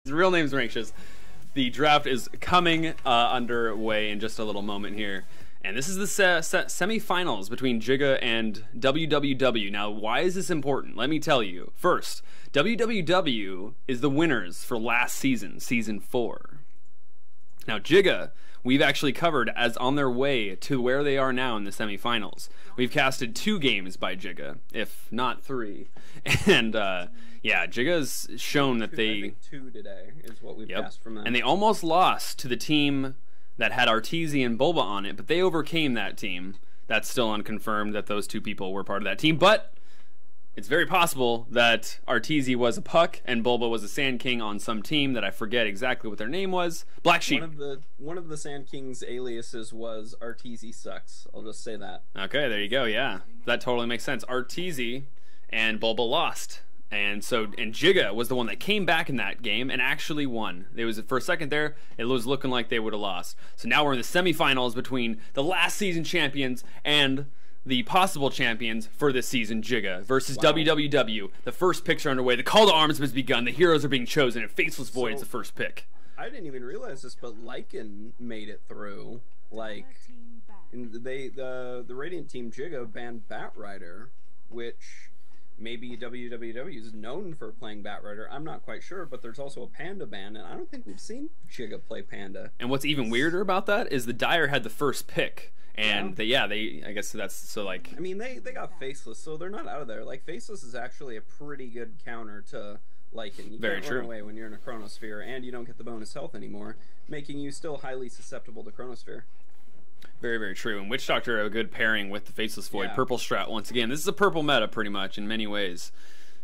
His real name's Rankshis. The draft is coming underway in just a little moment here. And this is the semifinals between JIGGA and WWW. Now, why is this important? Let me tell you. First, WWW is the winners for last season, Season 4. Now, JIGGA, we've actually covered as on their way to where they are now in the semifinals. We've casted 2 games by JIGGA, if not 3. And, yeah, JIGGA's shown that they... I think 2 today is what we've cast from them. And they almost lost to the team that had Arteezy and Bulba on it, but they overcame that team. That's still unconfirmed that those 2 people were part of that team, but it's very possible that Arteezy was a Puck and Bulba was a Sand King on some team that I forget exactly what their name was. Black Sheep. One of the Sand King's aliases was Arteezy Sucks. I'll just say that. Okay, there you go, yeah. That totally makes sense. Arteezy and Bulba lost. And JIGGA was the one that came back in that game and actually won. It was for a second there, it was looking like they would have lost. So now we're in the semifinals between the last season champions and the possible champions for this season, JIGGA versus WWW. The first picks are underway. The call to arms has begun. The heroes are being chosen, and Faceless Void is the first pick. I didn't even realize this, but Lycan made it through. Like, the Radiant team JIGGA banned Batrider, which maybe WWW is known for playing Batrider. I'm not quite sure, but there's also a Panda ban, and I don't think we've seen JIGGA play Panda. And what's even weirder about that is the Dire had the first pick. And they I guess that's so like. I mean, they got Faceless, so they're not out of there. Like, Faceless is actually a pretty good counter to Lycan. You can't run away when you're in a Chronosphere, and you don't get the bonus health anymore, making you still highly susceptible to Chronosphere. Very, very true. And Witch Doctor a good pairing with the Faceless Void. Purple Strat once again. This is a purple meta pretty much in many ways.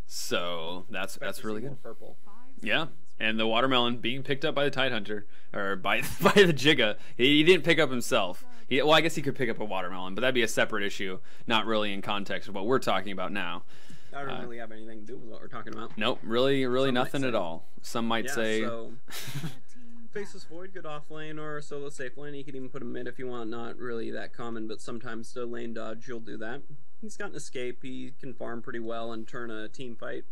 So that's really good. Purple. Yeah. And the Watermelon being picked up by the Tidehunter, or by the JIGGA. He didn't pick up himself. Well, I guess he could pick up a Watermelon, but that'd be a separate issue, not really in context of what we're talking about now. I don't really have anything to do with what we're talking about. Nope, really nothing at all. Some might say. So, Faceless Void, good off lane or solo safe lane. You can even put him mid if you want. Not really that common, but sometimes to lane dodge, you'll do that. He's got an escape. He can farm pretty well and turn a team fight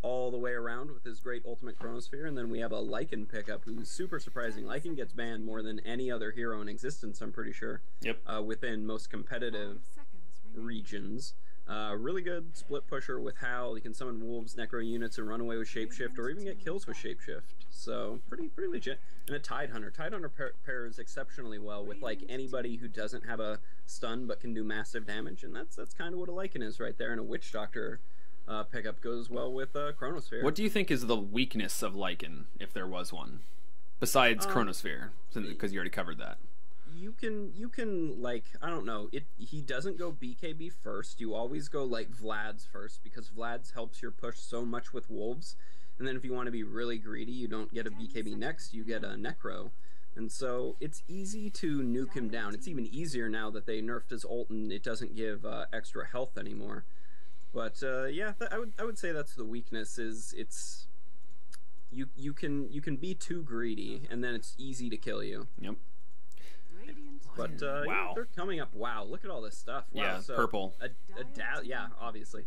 all the way around with his great ultimate Chronosphere. And then we have a Lycan pickup who's super surprising. Lycan gets banned more than any other hero in existence, I'm pretty sure. Yep. Within most competitive regions. Really good split pusher with Howl. He can summon wolves, necro units, and run away with Shapeshift, or even get kills with Shapeshift. So pretty legit. And a Tidehunter. Tidehunter pairs exceptionally well with like anybody who doesn't have a stun but can do massive damage, and that's kind of what a Lycan is right there. And a Witch Doctor pickup goes well with Chronosphere. What do you think is the weakness of Lycan, if there was one, besides Chronosphere? Because you already covered that. You can like, I don't know, he doesn't go BKB first. You always go like Vlad's first, because Vlad's helps your push so much with wolves. And then if you want to be really greedy, you don't get a BKB next, you get a Necro. And so it's easy to nuke him down. It's even easier now that they nerfed his ult and it doesn't give extra health anymore. But yeah, I would say that's the weakness. Is it's you can be too greedy and then it's easy to kill you. Yep. But wow, they're coming up. Wow, look at all this stuff. Wow, yeah, so purple. Yeah, obviously.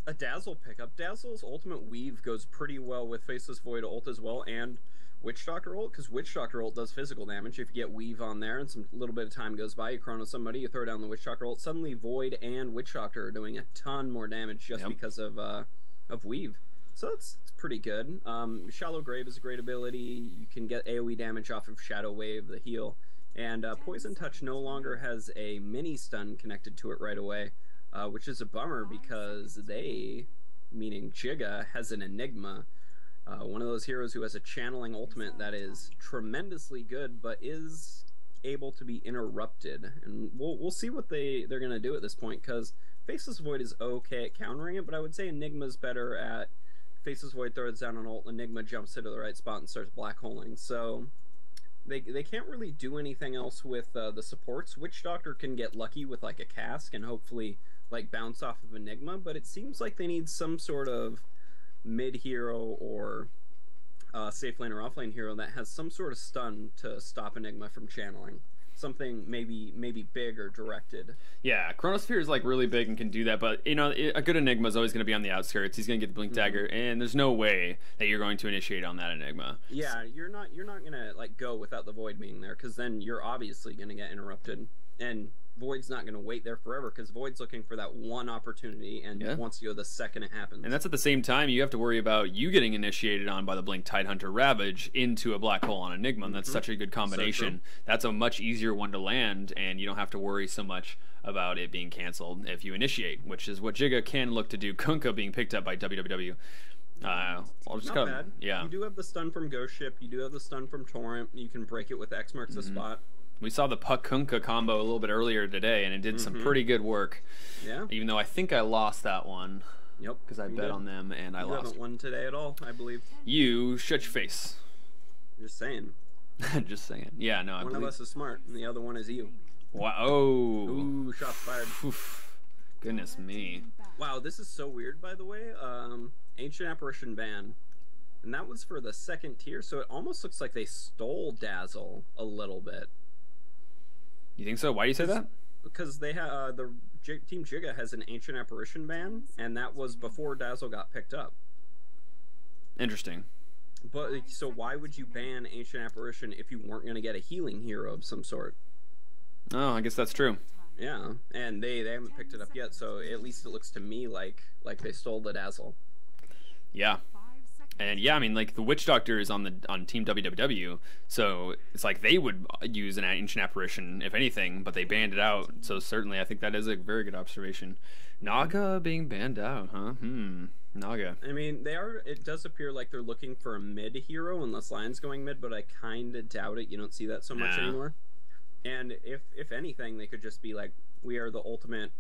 A Dazzle pickup. Dazzle's ultimate weave goes pretty well with Faceless Void ult as well, and Witch Doctor ult, because Witch Doctor ult does physical damage. If you get weave on there and some little bit of time goes by, you chrono somebody, you throw down the Witch Doctor ult, suddenly Void and Witch Doctor are doing a ton more damage just because of weave. So it's pretty good. Shallow Grave is a great ability. You can get AoE damage off of Shadow Wave, the heal. And Poison Touch no longer has a mini stun connected to it right away, which is a bummer because they, meaning JIGGA, has an Enigma. One of those heroes who has a channeling ultimate that is tremendously good, but is able to be interrupted. And we'll see what they're going to do at this point, because Faceless Void is okay at countering it, but I would say Enigma's better at Faceless Void throws down an ult, Enigma jumps into the right spot and starts black holing. So they can't really do anything else with the supports. Witch Doctor can get lucky with like a cask and hopefully like bounce off of Enigma, but it seems like they need some sort of mid hero or safe lane or off lane hero that has some sort of stun to stop Enigma from channeling. something maybe big or directed. Yeah, Chronosphere is like really big and can do that, but you know, a good Enigma is always going to be on the outskirts. He's going to get the Blink Dagger, and there's no way that you're going to initiate on that Enigma. Yeah, you're not going to like go without the Void being there, because then you're obviously going to get interrupted, and Void's not going to wait there forever, because Void's looking for that one opportunity and wants to go the second it happens. And that's at the same time you have to worry about you getting initiated on by the Blink Tidehunter Ravage into a black hole on Enigma, and that's such a good combination. So that's a much easier one to land, and you don't have to worry so much about it being canceled if you initiate, which is what JIGGA can look to do. Kunkka being picked up by WWW. Not bad. Yeah. You do have the stun from Ghost Ship. You do have the stun from Torrent. You can break it with X marks the spot. We saw the Puck Kunkka combo a little bit earlier today, and it did some pretty good work. Yeah. Even though I think I lost that one. Yep. Because I bet on them, and I lost. You haven't won today at all, I believe. You shut your face. Just saying. Just saying. Yeah, no, I believe. One of us is smart, and the other one is you. Wow. Oh. Ooh, shots fired. Oof. Goodness me. Wow, this is so weird, by the way. Ancient Apparition ban. And that was for the second tier, so it almost looks like they stole Dazzle a little bit. You think so? Why do you say that? Because they have Team JIGGA has an Ancient Apparition ban, and that was before Dazzle got picked up. Interesting. But so why would you ban Ancient Apparition if you weren't going to get a healing hero of some sort? Oh, I guess that's true. Yeah, and they haven't picked it up yet, so at least it looks to me like they stole the Dazzle. Yeah. And yeah, I mean, like the Witch Doctor is on Team WWW, so it's like they would use an Ancient Apparition if anything, but they banned it out. So certainly, I think that is a very good observation. Naga being banned out, huh? Naga. I mean, it does appear like they're looking for a mid hero, unless Lion's going mid, but I kind of doubt it. You don't see that so much anymore. And if anything, they could just be like, we are the ultimate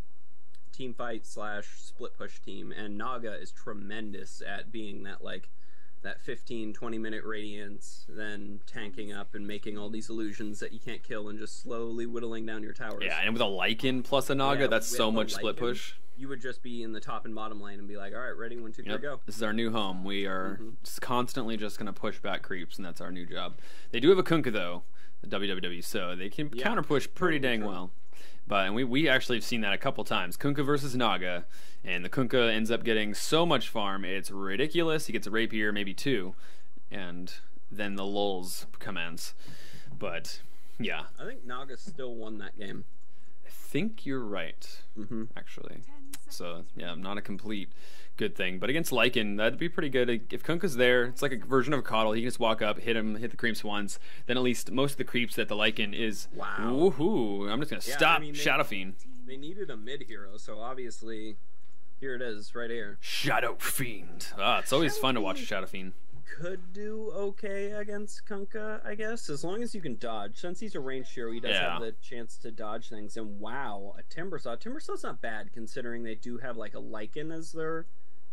team fight / split push team, and Naga is tremendous at being that 15-20 minute radiance, then tanking up and making all these illusions that you can't kill and just slowly whittling down your towers. Yeah, and with a Lycan plus a Naga, that's so much split push. You would just be in the top and bottom lane and be like, all right, ready, 1, 2, 3, go. This is our new home. We are constantly just going to push back creeps, and that's our new job. They do have a Kunkka, though, the WWW, so they can counter push pretty dang well. And we actually have seen that a couple times. Kunkka versus Naga, and the Kunkka ends up getting so much farm, it's ridiculous. He gets a rapier, maybe 2, and then the lulls commence. But, yeah. I think Naga still won that game. I think you're right, actually. So, yeah, not a complete good thing. But against Lycan, that'd be pretty good. If Kunkka's there, it's like a version of a Coddle. He can just walk up, hit the creeps once. Then at least most of the creeps that the Lycan is... Wow. Woohoo! I'm just going to stop Shadow Fiend. They needed a mid-hero, so obviously, here it is, right here. Shadow Fiend. It's always fun to watch Shadow Fiend. Could do okay against Kunkka, I guess, as long as you can dodge. Since he's a ranged hero, he does have the chance to dodge things. And wow, a Timbersaw. Timbersaw's not bad, considering they do have like a Lycan as their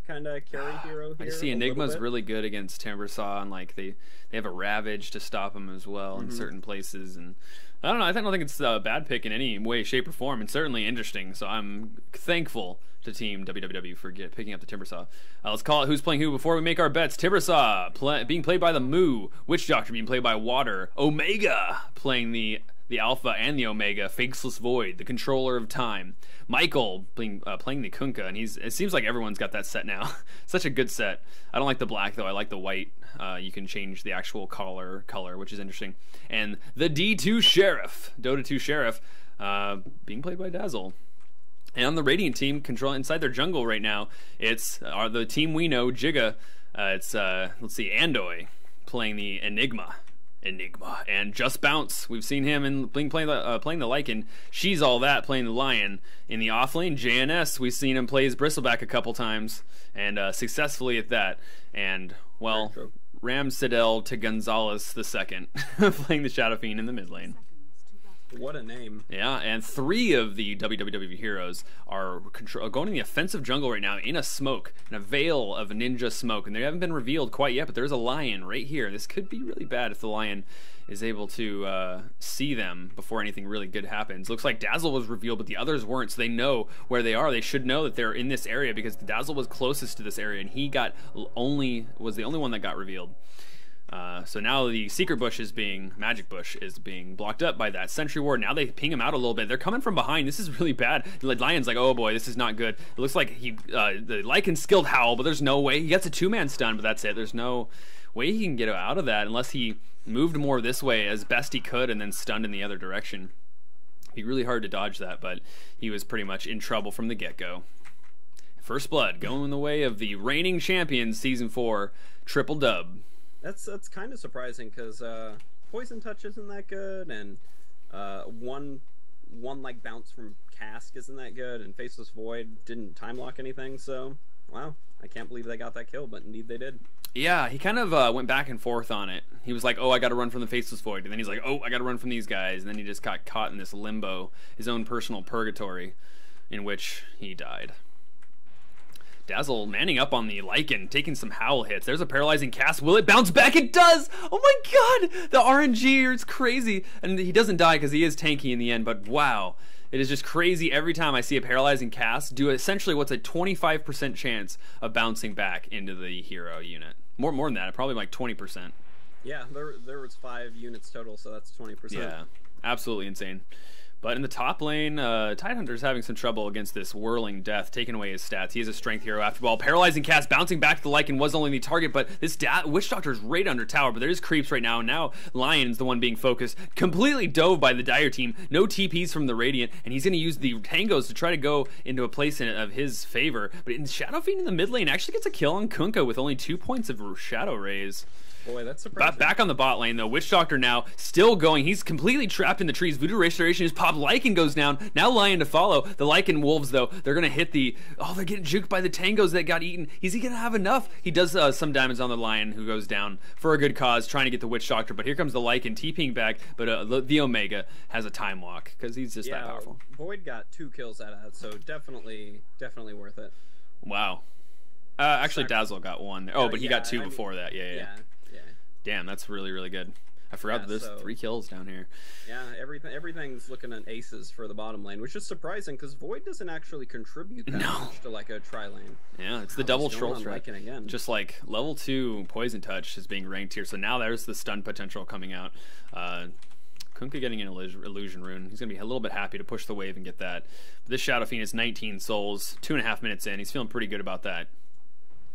kind of carry hero here. I see Enigma's really good against Timbersaw, and like they have a Ravage to stop him as well in certain places. And I don't know. I don't think it's a bad pick in any way, shape, or form. It's certainly interesting. So I'm thankful to Team WWW for picking up the Timbersaw. Let's call it who's playing who before we make our bets. Timbersaw being played by the Moo. Witch Doctor being played by Water. Omega playing the Alpha and the Omega. Faceless Void, the controller of time. Michael playing the Kunkka, and it seems like everyone's got that set now. Such a good set. I don't like the black though. I like the white. You can change the actual color, which is interesting. And the D2 Sheriff, Dota 2 Sheriff, being played by Dazzle. And on the Radiant team, control inside their jungle right now, it's the team we know, JIGGA. It's let's see, Andoy playing the Enigma, and Just Bounce. We've seen him playing the Lycan. She's All That playing the Lion. In the offlane, JNS, we've seen him play his Bristleback a couple times, and successfully at that. And well, Ram Sidel to Gonzalez II playing the Shadow Fiend in the mid lane. What a name. Yeah, and 3 of the WWW heroes are going in the offensive jungle right now in a smoke, in a veil of ninja smoke, and they haven't been revealed quite yet, but there's a Lion right here. This could be really bad if the Lion is able to see them before anything really good happens. Looks like Dazzle was revealed, but the others weren't, so they know where they are. They should know that they're in this area because Dazzle was closest to this area, and he was the only one that got revealed. So now the Secret Bush Magic Bush is being blocked up by that Sentry Ward. Now they ping him out a little bit. They're coming from behind. This is really bad. The Lion's like, oh boy, this is not good. It looks like the Lycan skilled Howl, but there's no way. He gets a 2-man stun, but that's it. There's no way he can get out of that unless he moved more this way as best he could and then stunned in the other direction. It'd be really hard to dodge that, but he was pretty much in trouble from the get-go. First Blood going the way of the reigning champions, Season 4, triple dub. That's kind of surprising because Poison Touch isn't that good, and one like bounce from Cask isn't that good, and Faceless Void didn't time lock anything. So wow, I can't believe they got that kill, but indeed they did. Yeah, he kind of went back and forth on it. He was like, oh, I got to run from the Faceless Void, and then he's like, oh, I got to run from these guys, and then he just got caught in this limbo, his own personal purgatory, in which he died. Dazzle manning up on the Lycan, taking some Howl hits. There's a paralyzing cast. Will it bounce back? It does! Oh my god! The RNG is crazy. And he doesn't die because he is tanky in the end, but wow. It is just crazy every time I see a paralyzing cast do essentially what's a 25% chance of bouncing back into the hero unit. More than that, probably like 20%. Yeah, there was 5 units total, so that's 20%. Yeah, absolutely insane. But in the top lane, Tidehunter's having some trouble against this Whirling Death, taking away his stats. He is a strength hero after all. Paralyzing cast, bouncing back to the Lycan was only the target, but this Witch Doctor is right under tower, but there is creeps right now, and now Lion's the one being focused. Completely dove by the Dire team. No TPs from the Radiant, and he's going to use the Tangos to try to go into a place of his favor. But in Shadow Fiend in the mid lane actually gets a kill on Kunkka with only 2 points of Shadow Rays. Boy, that's surprising. Back on the bot lane, though. Witch Doctor now still going. He's completely trapped in the trees. Voodoo Restoration is popped. Lycan goes down. Now Lion to follow. The Lycan Wolves, though, they're going to hit the... Oh, they're getting juked by the Tangos that got eaten. Is he going to have enough? He does some damage on the Lion, who goes down for a good cause, trying to get the Witch Doctor. But here comes the Lycan TPing back. But the Omega has a time walk, because he's just that powerful. Void got 2 kills out of that, so definitely worth it. Wow. Actually, Dazzle got 1 there. Oh, but he got 2 before that. Yeah. Damn, that's really, really good. I forgot that there's 3 kills down here. Yeah, everything's looking at aces for the bottom lane, which is surprising because Void doesn't actually contribute that much to like a tri-lane. Yeah, it's the double troll strat. Again. Just like level 2 Poison Touch is being ranked here, so now there's the stun potential coming out. Kunkka getting an illusion rune. He's going to be a little bit happy to push the wave and get that. But this Shadow Fiend is 19 souls, 2.5 minutes in. He's feeling pretty good about that.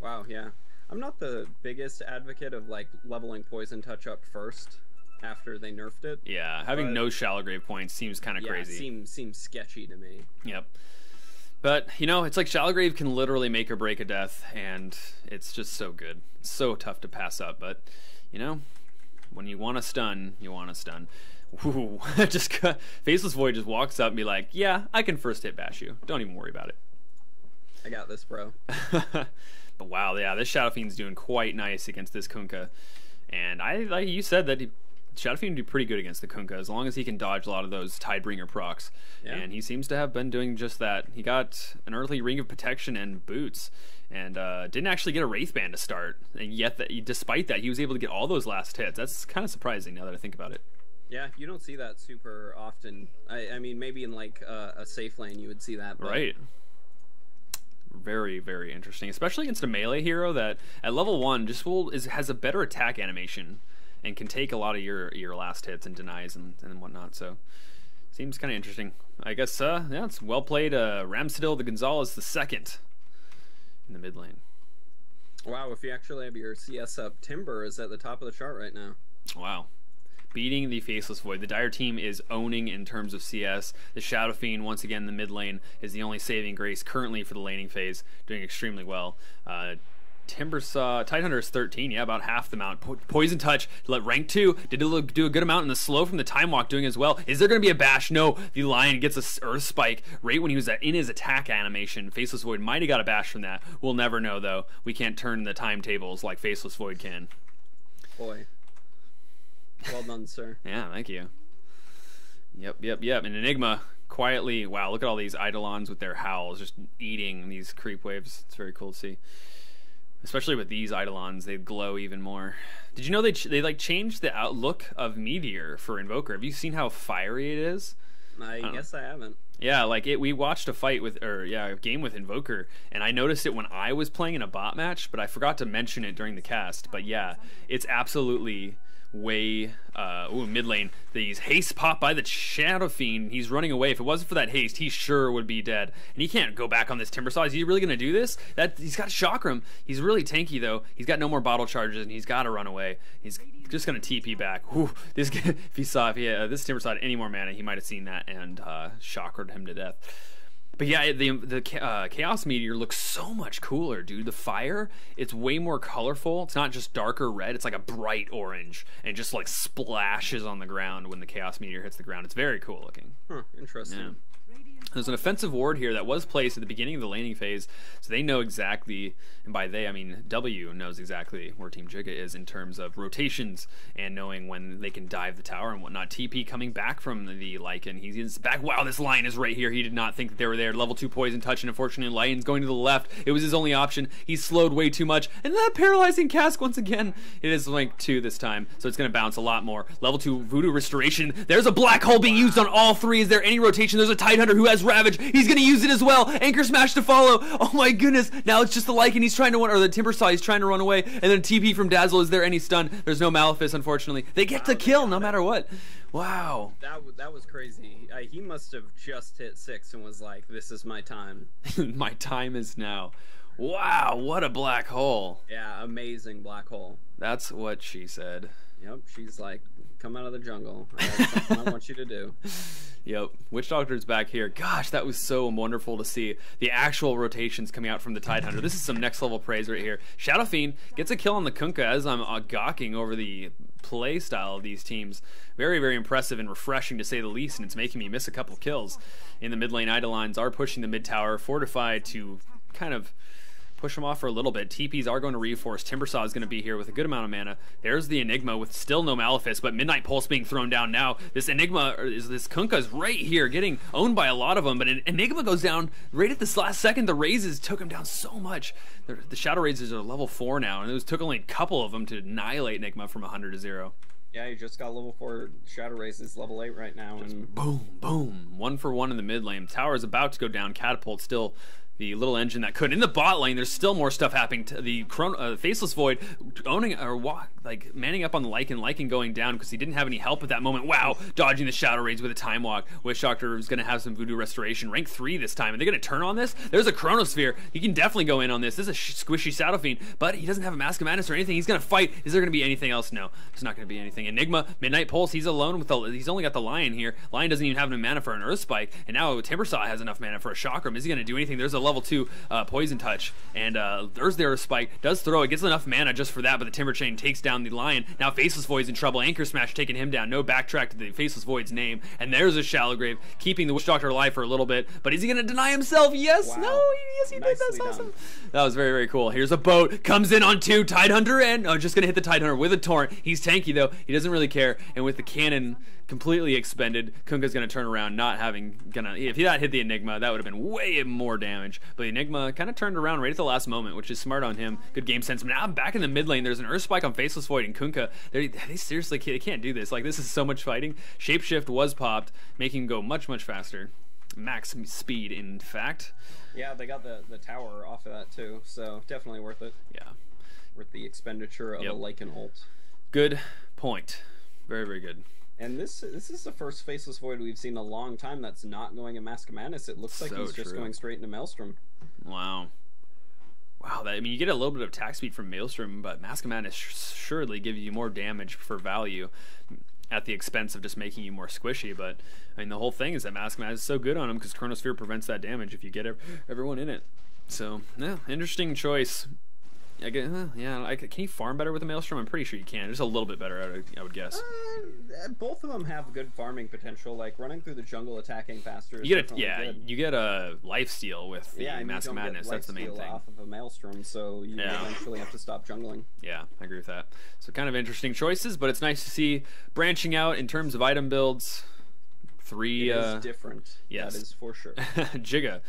Wow, yeah. I'm not the biggest advocate of like leveling Poison Touch up first after they nerfed it. Yeah, having no Shallow Grave points seems kind of crazy. Seems sketchy to me. Yep. But, you know, it's like Shallow Grave can literally make or break a death, and it's just so good. It's so tough to pass up, but, you know, when you want to stun, you want to stun. Ooh, Faceless Void just walks up and be like, yeah, I can first hit bash you. Don't even worry about it. I got this, bro. But wow, yeah, this Shadow Fiend's doing quite nice against this Kunkka. And like you said, that Shadow Fiend would be pretty good against the Kunkka as long as he can dodge a lot of those Tidebringer procs. Yeah. And he seems to have been doing just that. He got an early Ring of Protection and boots, and didn't actually get a Wraithband to start. And yet, despite that, he was able to get all those last hits. That's kind of surprising now that I think about it. Yeah, you don't see that super often. I mean, maybe in like a safe lane you would see that. But... Right. Very, very interesting, especially against a melee hero that at level 1 just has a better attack animation and can take a lot of your last hits and denies and whatnot. So seems kind of interesting. I guess yeah, it's well played. Ramsadil the Gonzalez II in the mid lane. Wow, if you actually have your CS up, Timber is at the top of the chart right now. Wow. Beating the Faceless Void. The Dire team is owning in terms of CS. The Shadow Fiend, once again, in the mid lane, is the only saving grace currently for the laning phase, doing extremely well. Timber saw Tidehunter is 13, yeah, about half the amount. Poison Touch, rank 2, did do a good amount in the slow from the Time Walk, doing as well. Is there going to be a bash? No, the Lion gets a Earth Spike right when he was in his attack animation. Faceless Void might have got a bash from that. We'll never know, though. We can't turn the timetables like Faceless Void can. Boy. Well done, sir. Yeah, thank you. Yep. And Enigma quietly, wow, look at all these Eidolons with their howls, just eating these creep waves. It's very cool to see. Especially with these Eidolons, they glow even more. Did you know they like changed the outlook of Meteor for Invoker? Have you seen how fiery it is? I guess I haven't. Yeah, like we watched a fight with, or yeah, a game with Invoker, and I noticed it when I was playing in a bot match, but I forgot to mention it during the cast. But yeah, it's absolutely way, mid lane. These haste pop by the Shadow Fiend. He's running away. If it wasn't for that haste, he sure would be dead. And he can't go back on this Timber Saw. Is he really gonna do this? He's got Chakram. He's really tanky though. He's got no more bottle charges, and he's got to run away. He's just gonna TP back. Whew, this this Timber Saw had any more mana, he might have seen that and chakred him to death. But yeah, the Chaos Meteor looks so much cooler, dude. The fire, it's way more colorful. It's not just darker red. It's like a bright orange and just like splashes on the ground when the Chaos Meteor hits the ground. It's very cool looking. Huh, interesting. Yeah. There's an offensive ward here that was placed at the beginning of the laning phase, so they know exactly, and by they I mean W knows exactly where Team JIGGA is in terms of rotations and knowing when they can dive the tower and whatnot. TP coming back from the Lycan. He's back. Wow, this Lion is right here. He did not think that they were there. Level 2 poison touch, and unfortunately Lion's going to the left. It was his only option. He slowed way too much, and that paralyzing cask once again. It is Link 2 this time, so it's going to bounce a lot more. Level 2 Voodoo Restoration. There's a black hole being used on all three. Is there any rotation? There's a Tidehunter who has Ravage. He's gonna use it as well. Anchor Smash to follow. Oh my goodness. Now it's just the Lycan. He's trying to run, or the Timber Saw. He's trying to run away. And then TP from Dazzle. Is there any stun? There's no Malefice, unfortunately. They get to kill no matter what. Wow. That was crazy. He must have just hit 6 and was like, "This is my time." My time is now. Wow, what a black hole. Yeah, amazing black hole. That's what she said. Yep, she's like, "Come out of the jungle. I have something I want you to do." Yep, Witch Doctor's back here. Gosh, that was so wonderful to see. The actual rotations coming out from the Tidehunter. This is some next level praise right here. Shadow Fiend gets a kill on the Kunkka as I'm gawking over the play style of these teams. Very, very impressive and refreshing to say the least, and it's making me miss a couple kills. In the mid lane, Idolines are pushing the mid tower, fortified to kind of push them off for a little bit. TPs are going to reinforce. Timbersaw is going to be here with a good amount of mana. There's the Enigma with still no Malefice, but Midnight Pulse being thrown down now. This Enigma, or this Kunkka's right here, getting owned by a lot of them, but Enigma goes down right at this last second. The Raises took him down so much. The Shadow Raises are level 4 now, and it took only a couple of them to annihilate Enigma from 100 to 0. Yeah, you just got level 4 Shadow Raises, level 8 right now. And boom, boom. 1 for 1 in the mid lane. Tower is about to go down. Catapult still the little engine that could. In the bot lane, there's still more stuff happening. The Faceless Void owning, or like manning up on the Lycan going down because he didn't have any help at that moment. Wow, dodging the Shadow Raids with a Time Walk. Witch Doctor is going to have some Voodoo Restoration. Rank 3 this time. Are they going to turn on this? There's a Chronosphere. He can definitely go in on this. This is a squishy Shadow Fiend, but he doesn't have a Mask of Madness or anything. He's going to fight. Is there going to be anything else? No, there's not going to be anything. Enigma, Midnight Pulse, he's alone with he's only got the Lion here. Lion doesn't even have enough mana for an Earth Spike, and now Timbersaw has enough mana for a Chakram. Is he going to do anything? There's a level 2 Poison Touch, and there's their Spike. Does throw it, gets enough mana just for that, but the Timber Chain takes down the Lion. Now Faceless Void's in trouble. Anchor Smash taking him down. No backtrack to the Faceless Void's name, and there's a Shallow Grave keeping the Witch Doctor alive for a little bit. But is he going to deny himself? Yes. Wow. No. Yes, he did. That's awesome. That was very, very cool. Here's a boat. Comes in on 2. Tidehunter, and just going to hit the Tidehunter with a Torrent. He's tanky though. He doesn't really care. And with the cannon completely expended, Kunkka's going to turn around, if he had hit the Enigma, that would have been way more damage. But the Enigma kind of turned around right at the last moment, which is smart on him. Good game sense. Now I'm back in the mid lane. There's an Earth Spike on Faceless Void and Kunkka. They seriously can't do this. Like, this is so much fighting. Shapeshift was popped, making him go much, much faster. Max speed, in fact. Yeah, they got the tower off of that too, so definitely worth it. Yeah. Worth the expenditure of a Lycan ult. Good point. Very, very good. And this is the first Faceless Void we've seen in a long time that's not going in Mask of Madness. It looks like he's just going straight into Maelstrom. Wow. Wow, I mean, you get a little bit of attack speed from Maelstrom, but Mask of Madness surely gives you more damage for value at the expense of just making you more squishy. But I mean, the whole thing is that Mask of Madness is so good on him because Chronosphere prevents that damage if you get everyone in it. So, yeah, interesting choice. Can you farm better with a Maelstrom? I'm pretty sure you can. Just a little bit better, I would guess. Both of them have good farming potential. Like running through the jungle, attacking faster. You get a lifesteal with the Mask of Madness. That's the main thing. Off of a Maelstrom, so you eventually have to stop jungling. Yeah, I agree with that. So kind of interesting choices, but it's nice to see branching out in terms of item builds. It is different. Yes, that is for sure. JIGGA.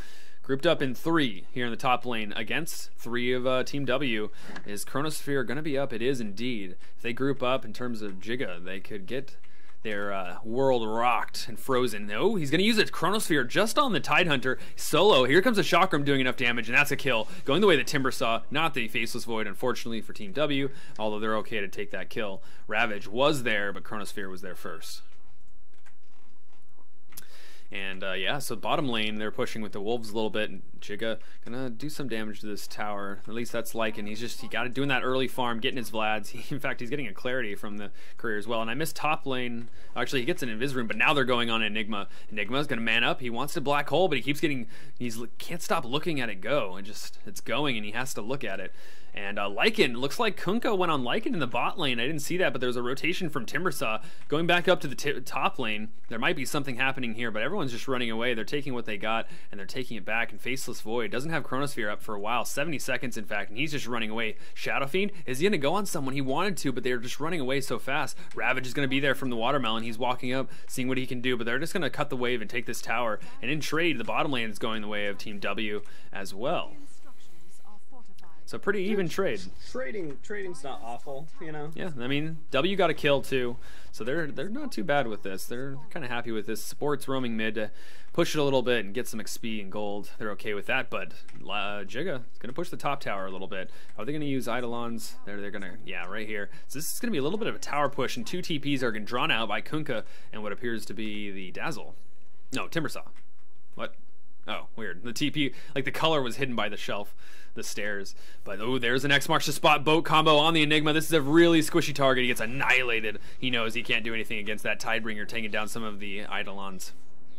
Grouped up in 3 here in the top lane against 3 of Team W. Is Chronosphere going to be up? It is indeed. If they group up in terms of JIGGA, they could get their world rocked and frozen. No, he's going to use a Chronosphere just on the Tidehunter. Solo, here comes a Chakram doing enough damage, and that's a kill. Going the way the Timbersaw, not the Faceless Void, unfortunately, for Team W, although they're okay to take that kill. Ravage was there, but Chronosphere was there first. And yeah, so bottom lane, they're pushing with the Wolves a little bit, and JIGGA gonna do some damage to this tower. At least that's Lycan. He got it doing that early farm, getting his Vlads. In fact, he's getting a Clarity from the Courier as well. And I missed top lane. Actually, he gets an Invis Rune, but now they're going on Enigma. Enigma's gonna man up. He wants to Black Hole, but he keeps getting, can't stop looking at it go. It's going, and he has to look at it. And Lycan, looks like Kunkka went on Lycan in the bot lane. I didn't see that, but there was a rotation from Timbersaw going back up to the top lane. There might be something happening here, but everyone's just running away. They're taking what they got, and they're taking it back. And Faceless Void doesn't have Chronosphere up for a while, 70 seconds in fact, and he's just running away. Shadow Fiend, is he going to go on someone? He wanted to, but they're just running away so fast. Ravage is going to be there from the Watermelon. He's walking up, seeing what he can do, but they're just going to cut the wave and take this tower. And in trade, the bottom lane is going the way of Team W as well. So pretty even trade. Trading's not awful, you know. Yeah, I mean, W got a kill too, so they're not too bad with this. They're kind of happy with this. Sports roaming mid to push it a little bit and get some XP and gold. They're okay with that, but JIGGA is going to push the top tower a little bit. Are they going to use Eidolons? They're going to, yeah, right here. So this is going to be a little bit of a tower push, and two TPs are getting drawn out by Kunkka and what appears to be the Dazzle. No, Timbersaw. What? Oh, weird. The TP, like the color was hidden by the shelf, the stairs. But oh, there's an X marks the spot boat combo on the Enigma. This is a really squishy target. He gets annihilated. He knows he can't do anything against that Tidebringer, taking down some of the Eidolons.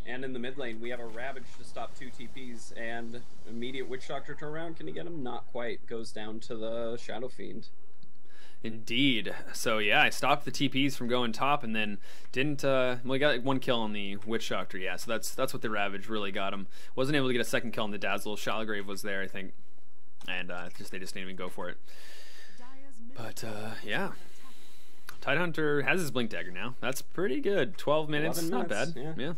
And in the mid lane, we have a Ravage to stop two TPs, and immediate Witch Doctor turnaround. Can he get him? Not quite. Goes down to the Shadow Fiend. Indeed. So yeah, I stopped the TPs from going top, and then didn't. Well, he got one kill on the Witch Doctor. Yeah, so that's what the Ravage really got him. Wasn't able to get a second kill on the Dazzle. Shallowgrave was there, I think, and they just didn't even go for it. But yeah, Tidehunter has his Blink Dagger now. That's pretty good. 12 minutes, not bad. Yeah.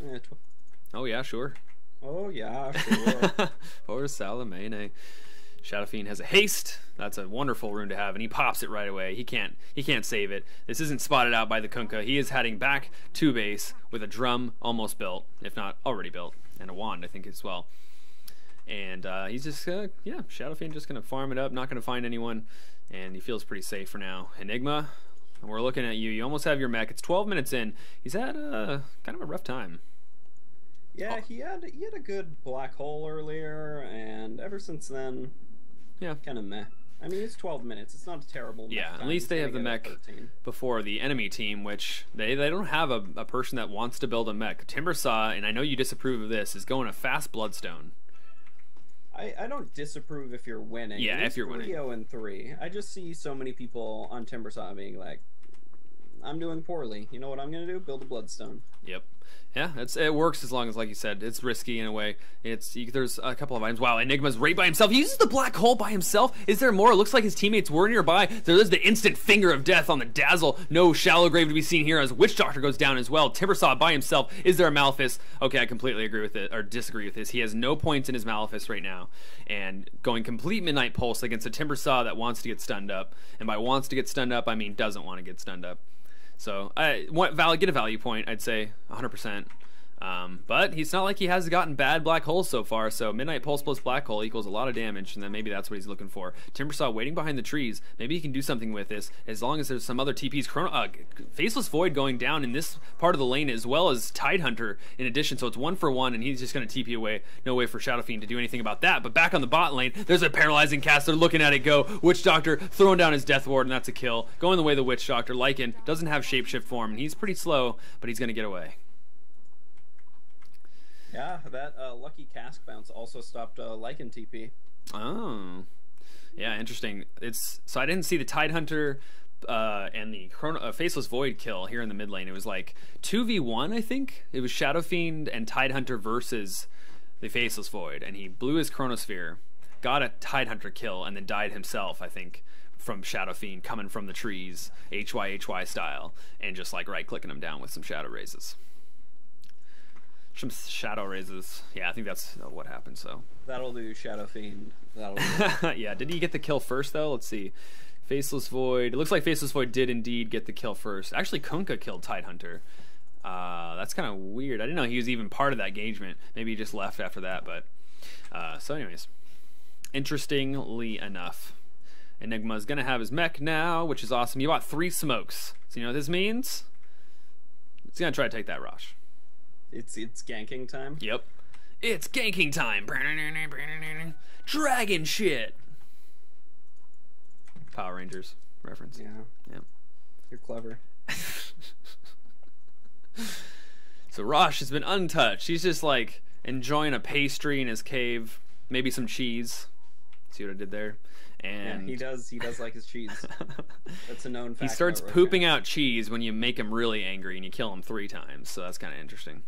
Oh yeah, sure. Oh yeah, sure. Poor Salamene. Shadow Fiend has a haste. That's a wonderful rune to have, and he pops it right away. He can't save it. This isn't spotted out by the Kunkka. He is heading back to base with a drum almost built, if not already built, and a wand, I think, as well. And he's just, yeah, Shadow Fiend just going to farm it up, not going to find anyone, and he feels pretty safe for now. Enigma, we're looking at you. You almost have your mech. It's 12 minutes in. He's had kind of a rough time. Yeah, he had a good Black Hole earlier, and ever since then, yeah, kind of meh. I mean, it's 12 minutes. It's not a terrible mech. Yeah, at least they have the mech before the enemy team, which they don't have a person that wants to build a mech. Timbersaw, and I know you disapprove of this, is going a fast Bloodstone. I don't disapprove if you're winning. Yeah, if you're winning. 3-0-3. I just see so many people on Timbersaw being like, I'm doing poorly. You know what I'm going to do? Build a Bloodstone. Yep. Yeah, it works as long as, like you said, it's risky in a way. There's a couple of items. Wow, Enigma's right by himself. He uses the Black Hole by himself. Is there more? It looks like his teammates were nearby. There's the instant finger of death on the Dazzle. No Shallowgrave to be seen here as Witch Doctor goes down as well. Timbersaw by himself. Is there a Malefice? Okay, I completely agree with it, or disagree with this. He has no points in his Malefice right now. And going complete Midnight Pulse against a Timbersaw that wants to get stunned up. And by wants to get stunned up, I mean doesn't want to get stunned up. So, get a value point, I'd say, 100%. But it's not like he has gotten bad Black Holes so far, so Midnight Pulse plus Black Hole equals a lot of damage, and then maybe that's what he's looking for. Timbersaw waiting behind the trees. Maybe he can do something with this, as long as there's some other TPs. Faceless Void going down in this part of the lane, as well as Tidehunter in addition, so it's 1 for 1, and he's just going to TP away. No way for Shadow Fiend to do anything about that, but back on the bot lane, there's a Paralyzing Cast. They're looking at it go. Witch Doctor throwing down his Death Ward, and that's a kill. Going the way of the Witch Doctor. Lycan doesn't have Shapeshift form, and he's pretty slow, but he's going to get away. Yeah, that lucky cask bounce also stopped Lycan TP. Oh, yeah, interesting. So I didn't see the Tidehunter and the Faceless Void kill here in the mid lane. It was like 2v1, I think. It was Shadow Fiend and Tidehunter versus the Faceless Void, and he blew his Chronosphere, got a Tidehunter kill, and then died himself, I think, from Shadow Fiend coming from the trees, HY style, and just like right-clicking him down with some Shadow Raises. Some Shadow Raises. Yeah, I think that's what happened, so. That'll do, Shadow Fiend. That'll do. Yeah, did he get the kill first, though? Let's see. Faceless Void. It looks like Faceless Void did indeed get the kill first. Actually, Kunkka killed Tidehunter. That's kind of weird. I didn't know he was even part of that engagement. Maybe he just left after that, but so anyways, interestingly enough, Enigma's gonna have his mech now, which is awesome. You bought 3 smokes, so you know what this means? It's gonna try to take that Rosh. It's ganking time. Yep, it's ganking time. Dragon shit. Power Rangers reference. Yeah. Yep. You're clever. So Rosh has been untouched. He's just like enjoying a pastry in his cave, maybe some cheese. See what I did there? And yeah, he does like his cheese. That's a known fact. He starts pooping out cheese when you make him really angry and you kill him 3 times. So that's kind of interesting.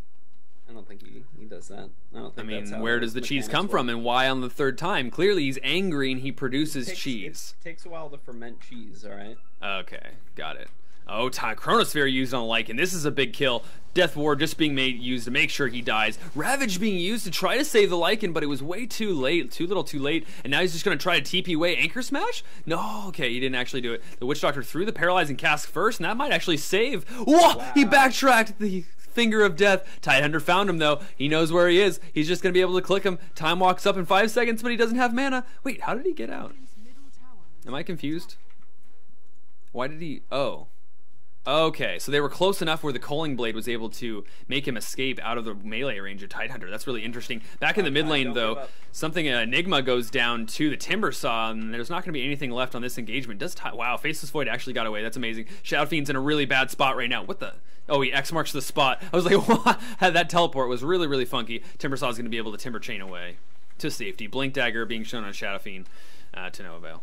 I don't think he does that. I mean, where does the cheese come from and why on the 3rd time? Clearly he's angry and he produces cheese. It takes a while to ferment cheese, alright? Okay, got it. Oh, Chronosphere used on Lycan. This is a big kill. Death Ward just being used to make sure he dies. Ravage being used to try to save the Lycan, but it was way too late. Too little, too late. And now he's just going to try to TP away Anchor Smash? No, okay, he didn't actually do it. The Witch Doctor threw the Paralyzing Cask first, and that might actually save. Whoa! Wow. He backtracked the Finger of Death. Tidehunter found him, though. He knows where he is. He's just going to be able to click him. Time walks up in 5 seconds, but he doesn't have mana. Wait, how did he get out? Am I confused? Why did he... Oh. Okay, so they were close enough where the Culling Blade was able to make him escape out of the melee range of Tidehunter. That's really interesting. Back in the mid lane, though, something Enigma goes down to the Timber Saw, and there's not going to be anything left on this engagement. Wow, Faceless Void actually got away. That's amazing. Shadow Fiend's in a really bad spot right now. What the... Oh, he X marks the spot. I was like, what? That teleport was really, really funky. Timber Saw is going to be able to Timber Chain away to safety. Blink Dagger being shown on Shadow Fiend to no avail.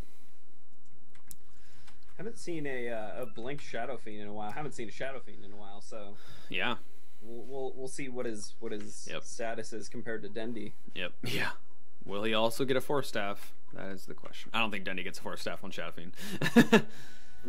Haven't seen a Blink Shadow Fiend in a while. Haven't seen a Shadow Fiend in a while, so yeah, we'll see what his status is compared to Dendi. Yep. Yeah. Will he also get a Force Staff? That is the question. I don't think Dendi gets a Force Staff on Shadow Fiend.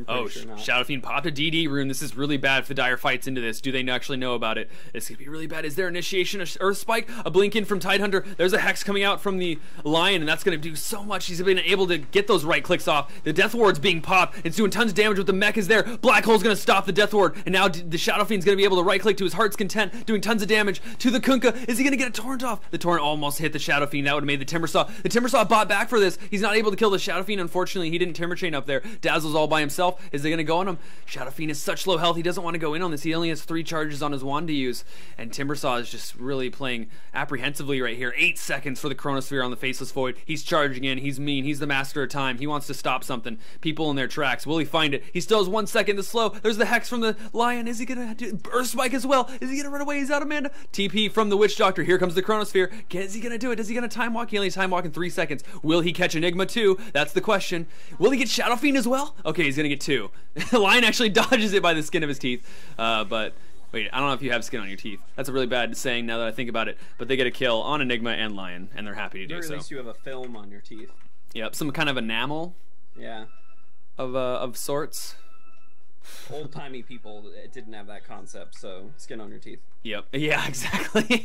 Oh, sure Shadow Fiend popped a DD rune. This is really bad if the Dire fights into this. Do they actually know about it? It's going to be really bad. Is there initiation, Earth Spike, a blink in from Tidehunter? There's a Hex coming out from the Lion, and that's going to do so much. He's been able to get those right clicks off. The Death Ward's being popped. It's doing tons of damage with the mech is there. Black Hole's going to stop the Death Ward, and now the Shadow Fiend's going to be able to right click to his heart's content, doing tons of damage to the Kunkka. Is he going to get a Torrent off? The Torrent almost hit the Shadow Fiend. That would have made the Timber Saw. The Timber Saw bought back for this. He's not able to kill the Shadow Fiend. Unfortunately, he didn't Timber Chain up there. Dazzle's all by himself. Is they going to go on him? Shadow Fiend is such low health, he doesn't want to go in on this. He only has 3 charges on his wand to use, and Timbersaw is just really playing apprehensively right here. 8 seconds for the Chronosphere on the Faceless Void. He's charging in, he's mean, he's the master of time. He wants to stop something. People in their tracks. Will he find it? He still has 1 second to slow. There's the Hex from the Lion. Is he gonna do Earth Spike as well? Is he gonna run away? He's out of mana. TP from the Witch Doctor. Here comes the Chronosphere. Is he gonna do it? Is he gonna time walk? He only time walk in 3 seconds. Will he catch Enigma too? That's the question. Will he get Shadow Fiend as well? Okay, he's gonna get 2. The Lion actually dodges it by the skin of his teeth, but wait, I don't know if you have skin on your teeth. That's a really bad saying now that I think about it, but they get a kill on Enigma and Lion, and they're happy to do so. At least you have a film on your teeth. Yep, some kind of enamel. Yeah. Of sorts. Old-timey people didn't have that concept, so skin on your teeth. Yep. Yeah, exactly.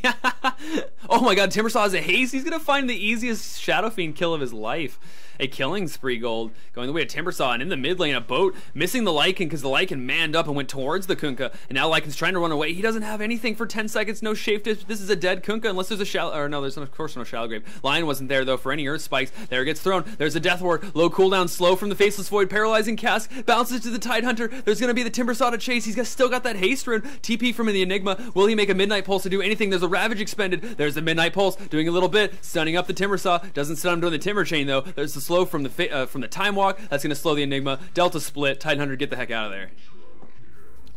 Oh my god, Timbersaw has a haste. He's going to find the easiest Shadow Fiend kill of his life. A killing spree gold going the way of Timbersaw, and in the mid lane, a boat missing the Lycan because the Lycan manned up and went towards the Kunkka, and now Lycan's trying to run away. He doesn't have anything for 10 seconds, no shape dish. This is a dead Kunkka unless there's a shallow, or no, there's of course no shallow grave. Lion wasn't there though for any Earth Spikes. There it gets thrown. There's a Death Ward, low cooldown, slow from the Faceless Void, paralyzing cask, bounces to the Tidehunter. There's going to be the Timbersaw to chase. Still got that haste rune. TP from the Enigma. Will he make a Midnight Pulse to do anything? There's a Ravage expended. There's the Midnight Pulse doing a little bit, stunning up the Timbersaw. Doesn't stun him during the Timber Chain though. There's the slow from the Time Walk. That's going to slow the Enigma. Delta split. Tidehunter, get the heck out of there.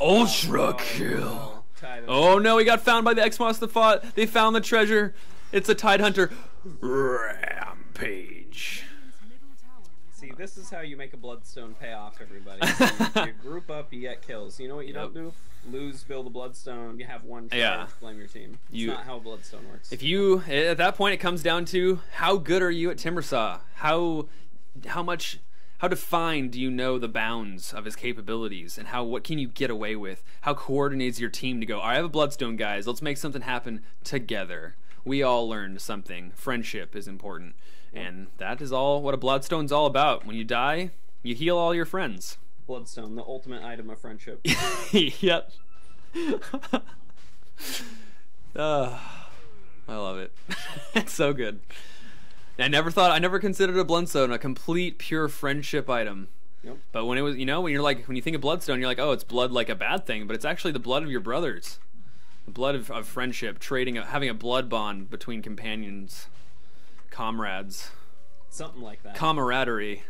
Ultra kill. Oh no, he got found by the X-Monster Fought. They found the treasure. It's a Tidehunter. Rampage. See, this is how you make a Bloodstone pay off, everybody. You group up, you get kills. You know what you don't do? Lose, build a Bloodstone, you have 1 charge, blame your team. It's not how Bloodstone works. If you, at that point, it comes down to how good are you at Timbersaw? How defined do you know the bounds of his capabilities, and what can you get away with? How coordinates your team to go, all right, I have a Bloodstone, guys, let's make something happen together. We all learned something. Friendship is important. And that is all what a Bloodstone's all about. When you die, you heal all your friends. Bloodstone, the ultimate item of friendship. Yep. I love it. It's so good. I never considered a Bloodstone a complete pure friendship item. Yep. But when it was, when you think of Bloodstone, you're like, oh, it's blood like a bad thing, but it's actually the blood of your brothers. The blood of friendship, having a blood bond between companions, comrades. Something like that. Camaraderie.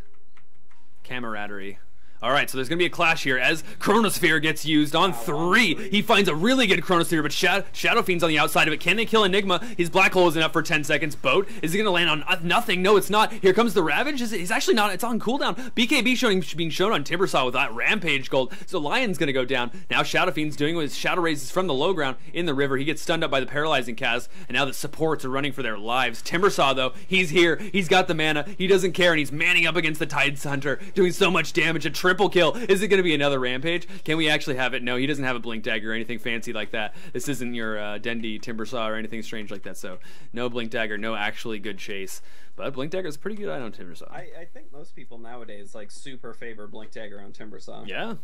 All right, so there's going to be a clash here as Chronosphere gets used on 3. He finds a really good Chronosphere, but Shadow Fiend's on the outside of it. Can they kill Enigma? His black hole isn't up for 10 seconds. Boat, is he going to land on nothing? No, it's not. Here comes the Ravage. He's actually not. It's on cooldown. BKB being shown on Timbersaw with that Rampage Gold. So Lion's going to go down. Now Shadow Fiend's doing his Shadow Raises from the low ground in the river. He gets stunned up by the Paralyzing Cast, and now the supports are running for their lives. Timbersaw, though, he's here. He's got the mana. He doesn't care, and he's manning up against the Tides Hunter, doing so much damage. A triple kill. Is it going to be another Rampage? Can we actually have it? No, he doesn't have a Blink Dagger or anything fancy like that. This isn't your Dendi Timbersaw or anything strange like that, so no Blink Dagger, no actually good chase. But Blink Dagger is a pretty good item on Timbersaw. I think most people nowadays like super favor Blink Dagger on Timbersaw. Yeah.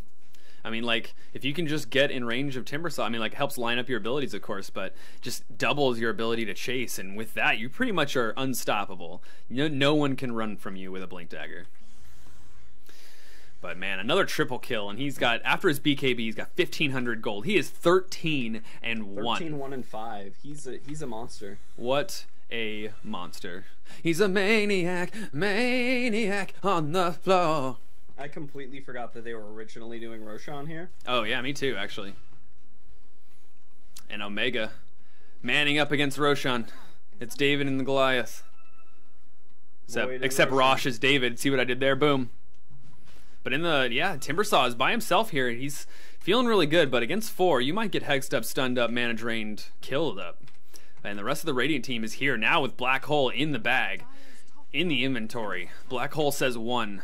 I mean, like, if you can just get in range of Timbersaw, I mean, like, helps line up your abilities, of course, but just doubles your ability to chase, and with that, you pretty much are unstoppable. No one can run from you with a Blink Dagger. But man, another triple kill, and he's got, after his BKB, he's got 1,500 gold. He is 13-1. 13-1-5. He's a monster. What a monster. He's a maniac on the floor. I completely forgot that they were originally doing Roshan here. Oh yeah, me too, actually. And Omega manning up against Roshan. It's David and the Goliath. Except Rosh is David. See what I did there? Boom. But Timbersaw is by himself here. He's feeling really good, but against 4, you might get hexed up, stunned up, mana drained, killed up. And the rest of the Radiant team is here now with Black Hole in the bag, in the inventory. Black Hole says 1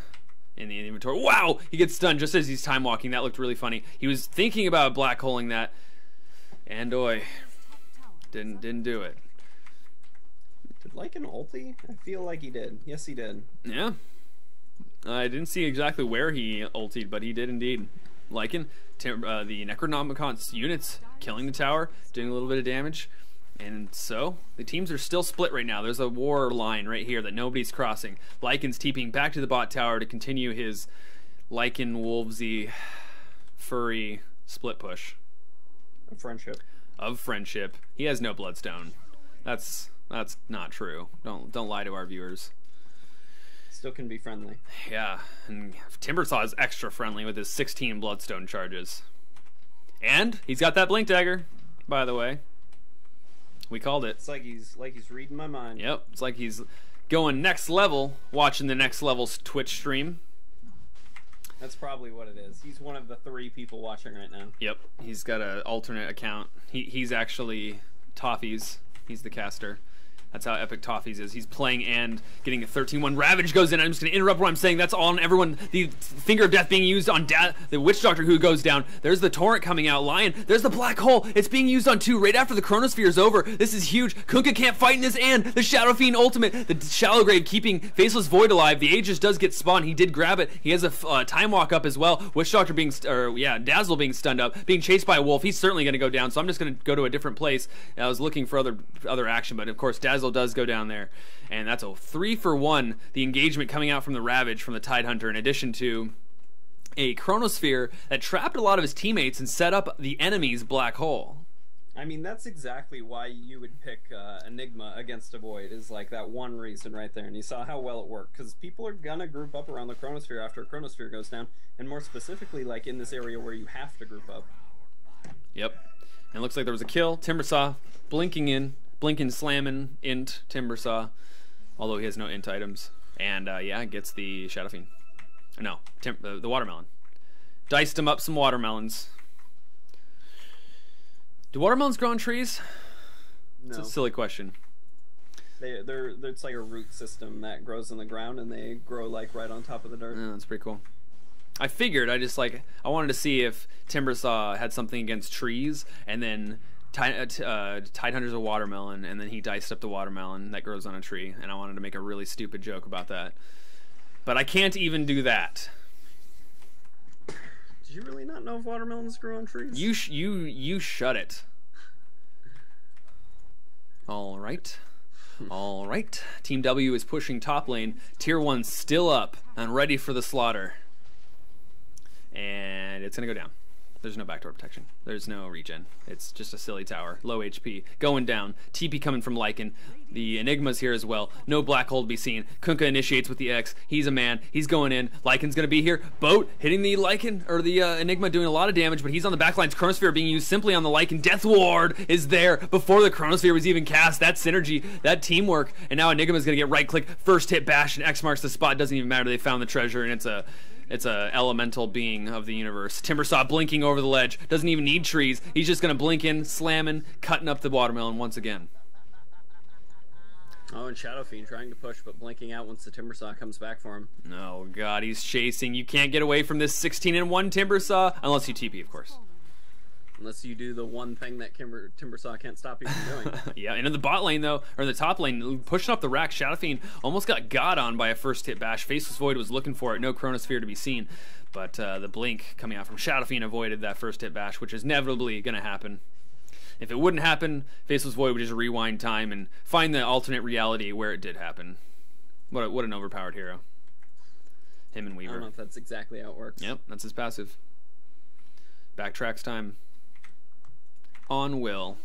in the inventory. Wow! He gets stunned just as he's time walking. That looked really funny. He was thinking about black holing that, and didn't do it. Did Lycan ulti? I feel like he did. Yes, he did. Yeah. I didn't see exactly where he ultied, but he did indeed. Lycan, the Necronomicon's units killing the tower, doing a little bit of damage. And so, the teams are still split right now. There's a war line right here that nobody's crossing. Lycan's TPing back to the bot tower to continue his Lycan Wolvesy furry split push. Of friendship. He has no Bloodstone. That's not true. Don't lie to our viewers. Still can be friendly. Yeah, and Timbersaw is extra friendly with his 16 Bloodstone charges. And he's got that Blink Dagger, by the way. We called it. It's like he's reading my mind. Yep, it's like he's going next level, watching the Next Level's Twitch stream. That's probably what it is. He's one of the 3 people watching right now. Yep, he's got an alternate account. He's actually Toffees. He's the caster. That's how epic Toffees is. He's playing and getting a 13-1. Ravage goes in. I'm just going to interrupt what I'm saying. That's on everyone. The Finger of Death being used on the Witch Doctor who goes down. There's the Torrent coming out. Lion. There's the Black Hole. It's being used on 2 right after the Chronosphere is over. This is huge. Kunkka can't fight in this, and the Shadow Fiend ultimate. The Shallow Grave keeping Faceless Void alive. The Aegis does get spawned. He did grab it. He has a Time Walk up as well. Witch Doctor Dazzle being stunned up. Being chased by a wolf. He's certainly going to go down, so I'm just going to go to a different place. I was looking for other action, but of course Dazzle does go down there, and that's a 3-for-1. The engagement coming out from the Ravage from the Tide Hunter, in addition to a Chronosphere that trapped a lot of his teammates and set up the enemy's Black Hole. I mean, that's exactly why you would pick Enigma against a Void, is like that one reason right there, and you saw how well it worked, because people are gonna group up around the Chronosphere after a Chronosphere goes down, and more specifically like in this area where you have to group up. Yep. And it looks like there was a kill. Timbersaw blinking slamming int Timbersaw, although he has no int items. And gets the Shadow Fiend. No, the watermelon. Diced him up some watermelons. Do watermelons grow on trees? No. It's a silly question. It's like a root system that grows in the ground, and they grow like right on top of the dirt. Yeah, that's pretty cool. I figured, I wanted to see if Timbersaw had something against trees, and then Tide Hunter's a watermelon, and then he diced up the watermelon that grows on a tree, and I wanted to make a really stupid joke about that. But I can't even do that. Did you really not know if watermelons grow on trees? You shut it. All right. All right. Team W is pushing top lane. Tier 1 still up and ready for the slaughter. And it's going to go down. There's no backdoor protection. There's no regen. It's just a silly tower. Low HP. Going down. TP coming from Lycan. The Enigma's here as well. No black hole to be seen. Kunkka initiates with the X. He's a man. He's going in. Lycan's going to be here. Boat hitting the Lycan, or the Enigma, doing a lot of damage, but he's on the backlines. Chronosphere being used simply on the Lycan. Death Ward is there before the Chronosphere was even cast. That synergy, that teamwork, and now Enigma's going to get right click. First hit bash, and X marks the spot. Doesn't even matter. They found the treasure, and it's a elemental being of the universe. Timbersaw blinking over the ledge. Doesn't even need trees. He's just going to blink in, slamming, cutting up the watermelon once again. Oh, and Shadow Fiend trying to push, but blinking out once the Timbersaw comes back for him. Oh, God, he's chasing. You can't get away from this 16-1 Timbersaw, unless you TP, of course. Unless you do the one thing that Timbersaw can't stop you from doing. Yeah, and in the bot lane, though, or in the top lane, pushing up the rack, Shadow Fiend almost got on by a first hit bash. Faceless Void was looking for it, no Chronosphere to be seen. But the blink coming out from Shadow Fiend avoided that first hit bash, which is inevitably going to happen. If it wouldn't happen, Faceless Void would just rewind time and find the alternate reality where it did happen. What an overpowered hero. Him and Weaver. I don't know if that's exactly how it works. Yep, that's his passive. Backtracks time. On Will.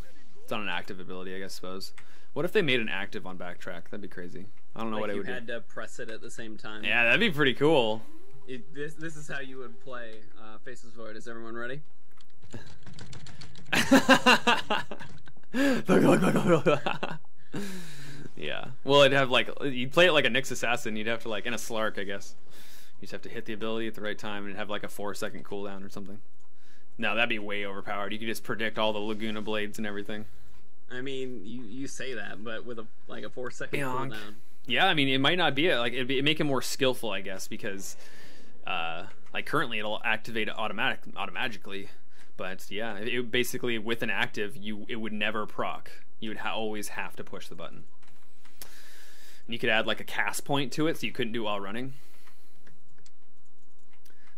It's on an active ability, I suppose. What if they made an active on backtrack? That'd be crazy. I don't know what I would do. You had to press it at the same time. Yeah, that'd be pretty cool. This is how you would play Faceless Void. Is everyone ready? Yeah. Well, it'd have like, you'd play it like a Nyx Assassin. You'd have to like, in a Slark, I guess. You just have to hit the ability at the right time and have like a 4-second cooldown or something. No, that'd be way overpowered. You could just predict all the Laguna blades and everything. I mean, you say that, but with a 4-second cooldown. Yeah, I mean, it might not be it. Like, it'd make it more skillful, I guess, because like currently it'll activate automatically. But yeah, it basically with an active, it would never proc. You would always have to push the button. And you could add like a cast point to it, so you couldn't do while running.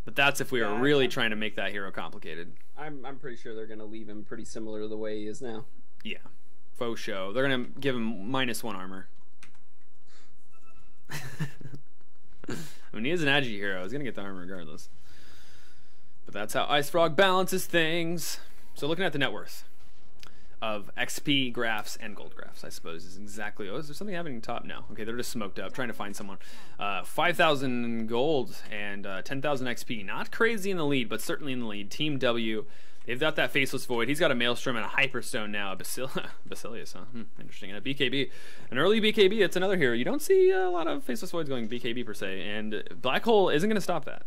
But that's if we were really trying to make that hero complicated. I'm pretty sure they're gonna leave him pretty similar to the way he is now. Yeah, faux show. They're gonna give him -1 armor. I mean, he is an Agi hero. He's gonna get the armor regardless. But that's how Ice Frog balances things. So looking at the net worth of XP graphs and gold graphs, I suppose, is exactly... Oh, is there something happening top? No. Okay, they're just smoked up, trying to find someone. 5,000 gold and 10,000 XP. Not crazy in the lead, but certainly in the lead. Team W, they've got that Faceless Void. He's got a Maelstrom and a Hyperstone now. A Basilius, huh? Interesting. And a BKB. An early BKB, it's another hero. You don't see a lot of Faceless Voids going BKB per se, and Black Hole isn't going to stop that.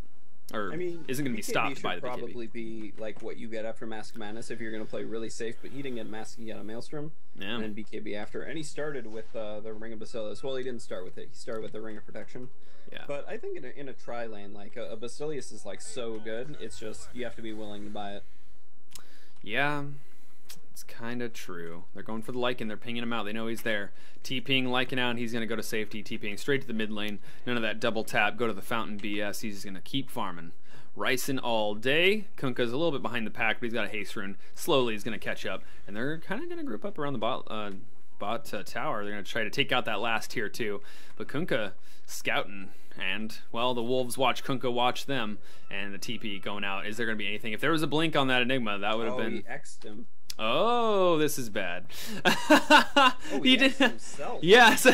Or isn't going to be stopped by the BKB. Probably be like what you get after Mask Madness if you're going to play really safe, but he didn't get Mask, he got a Maelstrom, and then BKB after. And he started with the Ring of Basilius. Well, he didn't start with it. He started with the Ring of Protection. Yeah. But I think in a tri-lane, like a Basilius is like so good, it's just you have to be willing to buy it. Yeah, it's kind of true. They're going for the Lycan. They're pinging him out. They know he's there. TPing Lycan out, and he's going to go to safety. TPing straight to the mid lane. None of that double tap. Go to the fountain BS. He's going to keep farming. Ryson all day. Kunkka's a little bit behind the pack, but he's got a haste rune. Slowly he's going to catch up. And they're kind of going to group up around the bot tower. They're going to try to take out that last tier 2. But Kunkka scouting. And, well, the Wolves watch Kunkka watch them. And the TP going out. Is there going to be anything? If there was a blink on that Enigma, that would have been... he X'd him. Oh, this is bad. He did himself. Yes.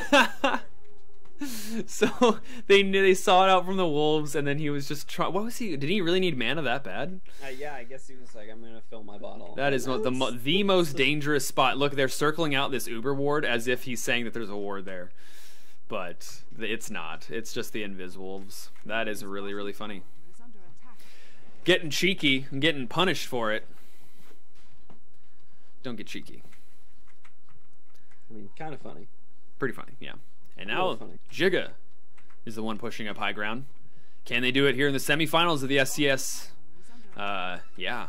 So they saw it out from the Wolves, and then he was just trying. What was he? Did he really need mana that bad? Yeah, I guess he was like, I'm gonna fill my bottle. That is the most dangerous spot. Look, they're circling out this Uber ward as if he's saying that there's a ward there, but it's not. It's just the Invis Wolves. That is really, really funny. Getting cheeky and getting punished for it. Don't get cheeky. I mean, kind of funny. Pretty funny, yeah. And now JIGGA is the one pushing up high ground. Can they do it here in the semifinals of the SCS? Yeah.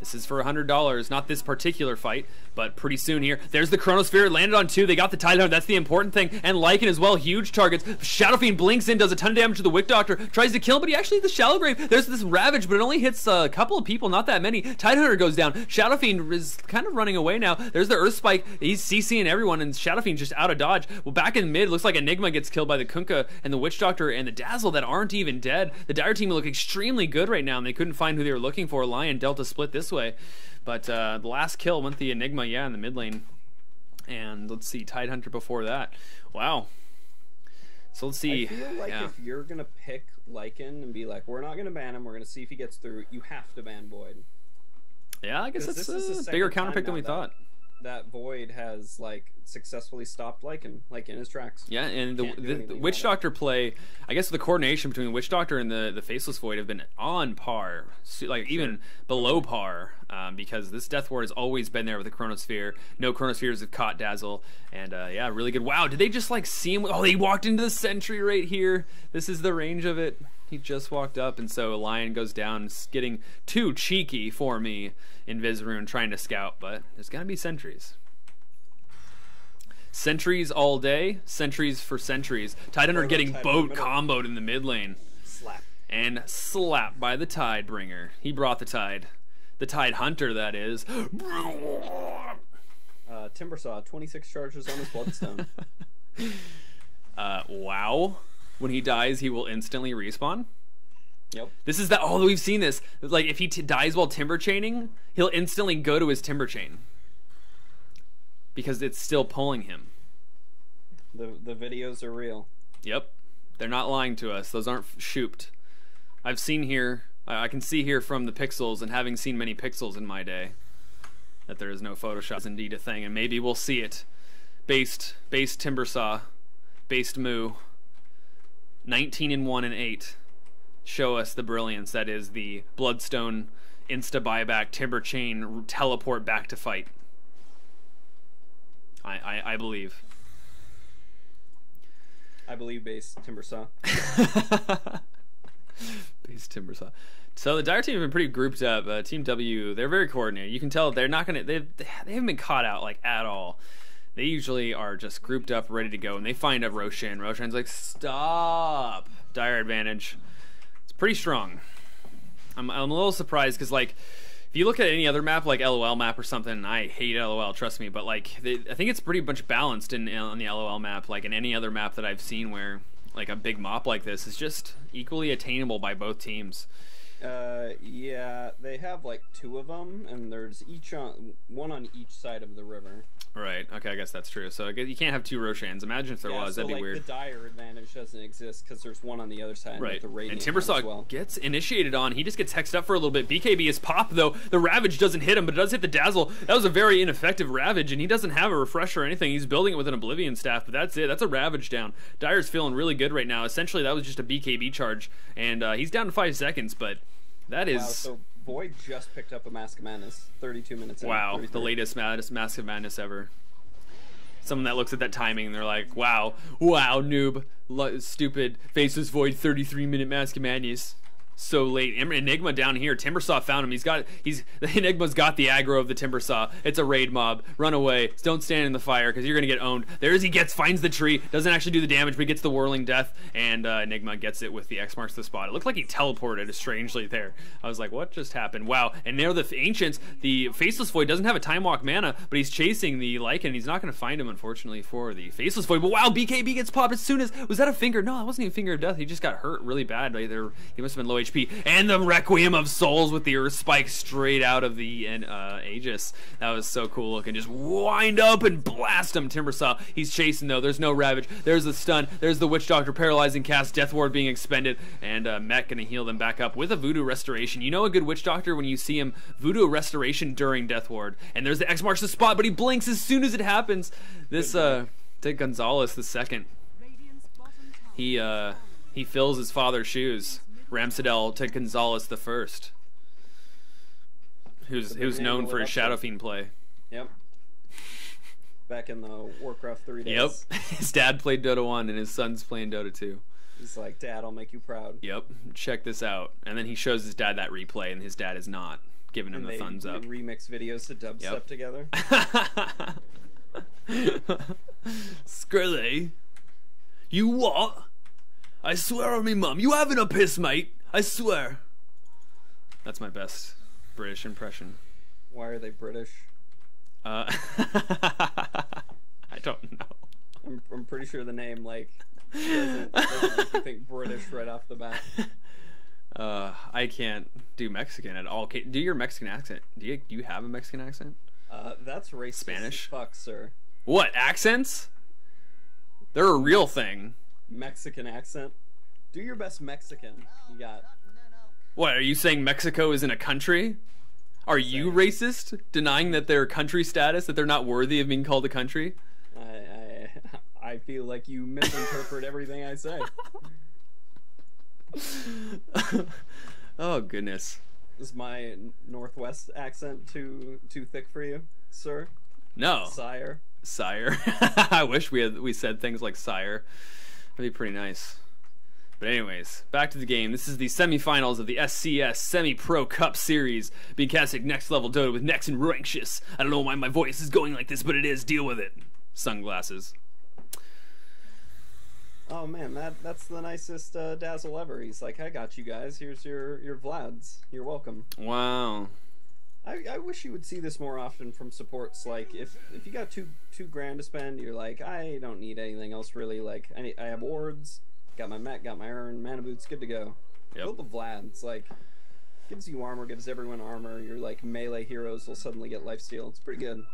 This is for $100. Not this particular fight, but pretty soon here. There's the Chronosphere. Landed on 2. They got the Tidehunter. That's the important thing. And Lycan as well. Huge targets. Shadow Fiend blinks in, does a ton of damage to the Wick Doctor. Tries to kill him, but he actually hits the Shallow Grave. There's this Ravage, but it only hits a couple of people, not that many. Tidehunter goes down. Shadow Fiend is kind of running away now. There's the Earth Spike. He's CCing everyone, and Shadow Fiend's just out of dodge. Well, back in mid, looks like Enigma gets killed by the Kunkka and the Witch Doctor and the Dazzle that aren't even dead. The Dire team look extremely good right now, and they couldn't find who they were looking for. Lion Delta split this way. But the last kill went the Enigma, yeah, in the mid lane. And let's see, Tidehunter before that. Wow. So let's see. I feel like if you're going to pick Lycan and be like, we're not going to ban him, we're going to see if he gets through, you have to ban Void. Yeah, I guess it's a bigger counter pick than we thought. That Void has like successfully stopped Lycan, like in his tracks. Yeah, and the Witch Doctor play, I guess the coordination between the Witch Doctor and the Faceless Void have been on par, like even below par, because this Death Ward has always been there with the Chronosphere. No Chronospheres have caught Dazzle, and yeah, really good. Wow, did they just like see him? Oh, they walked into the Sentry right here. This is the range of it. He just walked up, and so Lion goes down, getting too cheeky for me in Vizrune trying to scout, but there's gonna be sentries. Sentries all day, sentries for centuries. Tidehunter getting boat comboed in the mid lane. Slap. And slapped by the Tidebringer. He brought the Tide. The Tidehunter, that is. Timbersaw, 26 charges on his Bloodstone. Wow. When he dies, he will instantly respawn. Yep. This is oh, we've seen this. Like, if he dies while timber chaining, he'll instantly go to his timber chain. Because it's still pulling him. The videos are real. Yep. They're not lying to us. Those aren't shooped. I've seen here, I can see here from the pixels, and having seen many pixels in my day, that there is no Photoshop is indeed a thing, and maybe we'll see it. Based Timbersaw, based Moo, 19-1 and 8. Show us the brilliance that is the Bloodstone insta buyback timber chain teleport back to fight. I believe. I believe base Timbersaw. Base Timbersaw. So the Dire team have been pretty grouped up. Team W, they're very coordinated. You can tell they're not gonna. They haven't been caught out like at all. They usually are just grouped up, ready to go, and they find a Roshan. Roshan's like, stop. Dire advantage. It's pretty strong. I'm a little surprised because, like, if you look at any other map, like LOL map or something, I hate LOL, trust me, but like, I think it's pretty much balanced on the LOL map, like in any other map that I've seen where like a big mop like this is just equally attainable by both teams. Yeah, they have like 2 of them, and there's one on each side of the river. Right. Okay, I guess that's true. So I guess you can't have 2 Roshans. Imagine if there was. That'd be weird. The Dire advantage doesn't exist because there's one on the other side. Right. With the and Timbersaw gets initiated on. He just gets hexed up for a little bit. BKB is popped, though. The Ravage doesn't hit him, but it does hit the Dazzle. That was a very ineffective Ravage, and he doesn't have a refresher or anything. He's building it with an Oblivion Staff, but that's it. That's a Ravage down. Dire's feeling really good right now. Essentially, that was just a BKB charge, and he's down to 5 seconds, but that is... Wow, so Void just picked up a Mask of Madness 32 minutes in. Wow, the latest Mask of Madness ever. Someone that looks at that timing and they're like, wow, noob, stupid, Faceless Void, 33-minute Mask of Madness. So late. Enigma down here. Timbersaw found him. The Enigma's got the aggro of the Timbersaw. It's a raid mob. Run away. Don't stand in the fire because you're gonna get owned. Finds the tree. Doesn't actually do the damage, but he gets the whirling death, and Enigma gets it with the X marks the spot. It looked like he teleported strangely there. I was like, what just happened? Wow. And now the Ancients, the Faceless Void doesn't have a Time Walk mana, but he's chasing the Lycan. He's not gonna find him, unfortunately, for the Faceless Void. But wow, BKB gets popped as soon as, was that a finger? No, that wasn't even Finger of Death. He just got hurt really bad. He must have been low HP. And the Requiem of Souls with the Earth Spike straight out of the Aegis. That was so cool looking. Just wind up and blast him. Timbersaw, he's chasing though. There's no Ravage. There's the stun. There's the Witch Doctor paralyzing cast. Death Ward being expended. And Mech gonna heal them back up with a Voodoo Restoration. You know a good Witch Doctor when you see him Voodoo Restoration during Death Ward. And there's the X marks the spot, but he blinks as soon as it happens. This to Gonzalez the second. He fills his father's shoes. Ramsadel to Gonzalez the first, who's known for his Shadow Fiend play. Yep. Back in the Warcraft 3 days. Yep. His dad played Dota 1 and his son's playing Dota 2. He's like, Dad, I'll make you proud. Yep. Check this out. And then he shows his dad that replay, and his dad is not giving him the thumbs up. Remix videos to dubstep together. Skrilly, you what? I swear on me mum, you having a piss, mate? I swear. That's my best British impression. Why are they British? I don't know. I'm pretty sure the name like doesn't make you think British right off the bat. I can't do Mexican at all. Do your Mexican accent. Do you have a Mexican accent? That's racist. Spanish? As fuck, sir. What, accents? They're a real thing. Mexican accent. Do your best Mexican. You got. What, are you saying Mexico isn't a country? Are you racist? Denying that their country status, that they're not worthy of being called a country? I feel like you misinterpret everything I say. Oh, goodness. Is my Northwest accent too thick for you, sir? No. Sire? Sire. I wish we said things like sire. That'd be pretty nice. But anyways, back to the game. This is the semifinals of the SCS Semipro Cup Series, being cast at Next Level Dota with Nex and Rankshis. I don't know why my voice is going like this, but it is. Deal with it. Sunglasses. Oh man, that's the nicest Dazzle ever. He's like, I got you guys. Here's your Vlads. You're welcome. Wow. I wish you would see this more often from supports. Like, if you got two grand to spend, you're like, I don't need anything else really. Like, I have wards. Got my mech, got my urn, mana boots, good to go. Yep. Build the Vlads, like, gives you armor, gives everyone armor. Your like melee heroes will suddenly get lifesteal. It's pretty good.